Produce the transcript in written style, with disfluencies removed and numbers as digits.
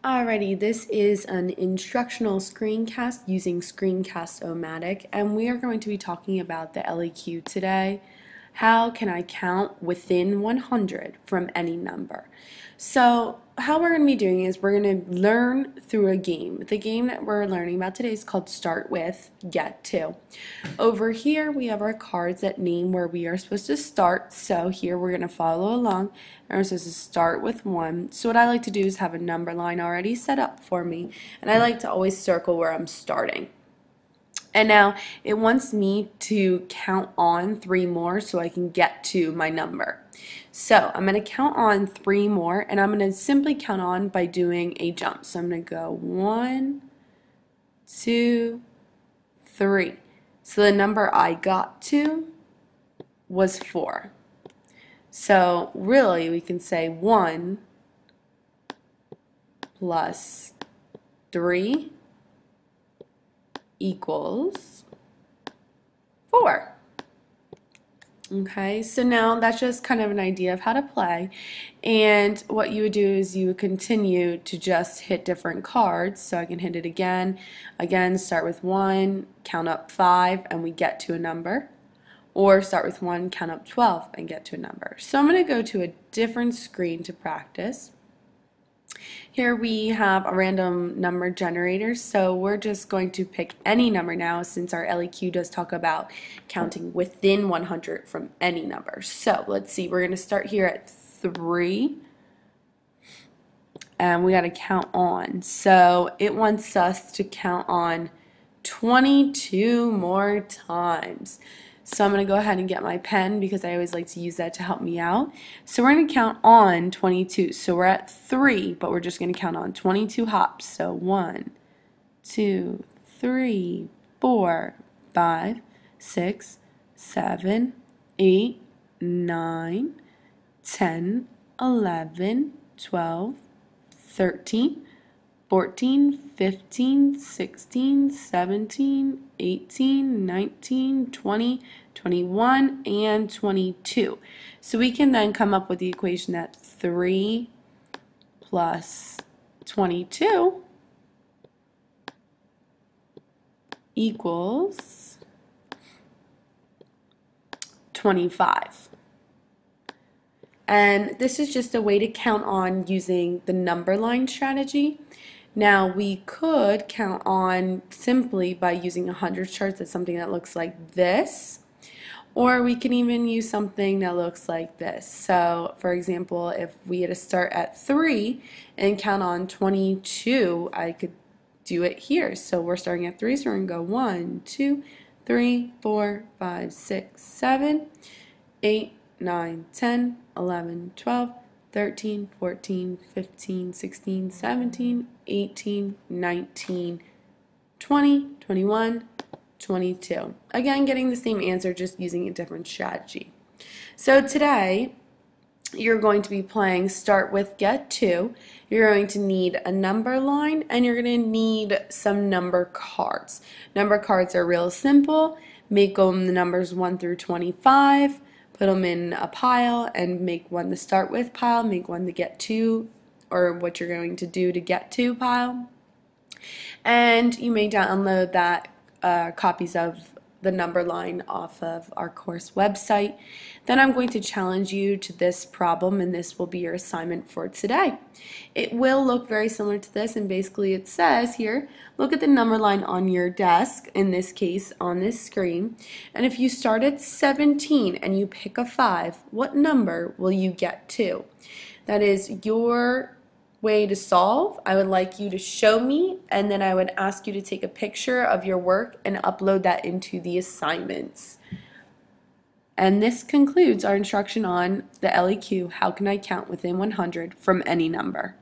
Alrighty, this is an instructional screencast using Screencast-O-Matic, and we are going to be talking about the LEQ today. How can I count within 100 from any number? So how we're going to be doing is we're going to learn through a game. The game that we're learning about today is called Start With, Get To. Over here we have our cards that name where we are supposed to start. So here we're going to follow along and we're supposed to start with 1. So what I like to do is have a number line already set up for me, and I like to always circle where I'm starting. And now it wants me to count on 3 more so I can get to my number. So I'm going to count on 3 more, and I'm going to simply count on by doing a jump. So I'm going to go 1, 2, 3. So the number I got to was 4. So really we can say 1 plus 3 equals 4. Okay, so now that's just kind of an idea of how to play, and what you would do is you would continue to just hit different cards. So I can hit it again, start with 1, count up 5, and we get to a number, or start with 1, count up 12, and get to a number. So I'm going to go to a different screen to practice. Here we have a random number generator, so we're just going to pick any number now since our LEQ does talk about counting within 100 from any number. So let's see, we're going to start here at 3 and we got to count on. So it wants us to count on 22 more times. So I'm going to go ahead and get my pen because I always like to use that to help me out. So we're going to count on 22. So we're at 3, but we're just going to count on 22 hops. So 1, 2, 3, 4, 5, 6, 7, 8, 9, 10, 11, 12, 13, 14, 15, 16, 17, 18, 19, 20, 21, and 22. So we can then come up with the equation that 3 plus 22 equals 25. And this is just a way to count on using the number line strategy. Now we could count on simply by using 100 charts. That's something that looks like this, or we can even use something that looks like this. So for example, if we had to start at 3 and count on 22, I could do it here. So we're starting at 3, so we're going to go 1, 2, 3, 4, 5, 6, 7, 8, 9, 10, 11, 12, 13, 14, 15, 16, 17, 18, 19, 20, 21, 22. Again, getting the same answer, just using a different strategy. So today, you're going to be playing Start With, Get To. You're going to need a number line, and you're going to need some number cards. Number cards are real simple. Make them the numbers 1 through 25. Put them in a pile and make one the start with pile, make one the get to, or what you're going to do to get to pile. And you may download that copies of the number line off of our course website. Then I'm going to challenge you to this problem, and this will be your assignment for today. It will look very similar to this, and basically it says here, look at the number line on your desk, in this case on this screen, and if you start at 17 and you pick a 5, what number will you get to? That is your way to solve. I would like you to show me, and then I would ask you to take a picture of your work and upload that into the assignments. And this concludes our instruction on the LEQ, how can I count within 100 from any number.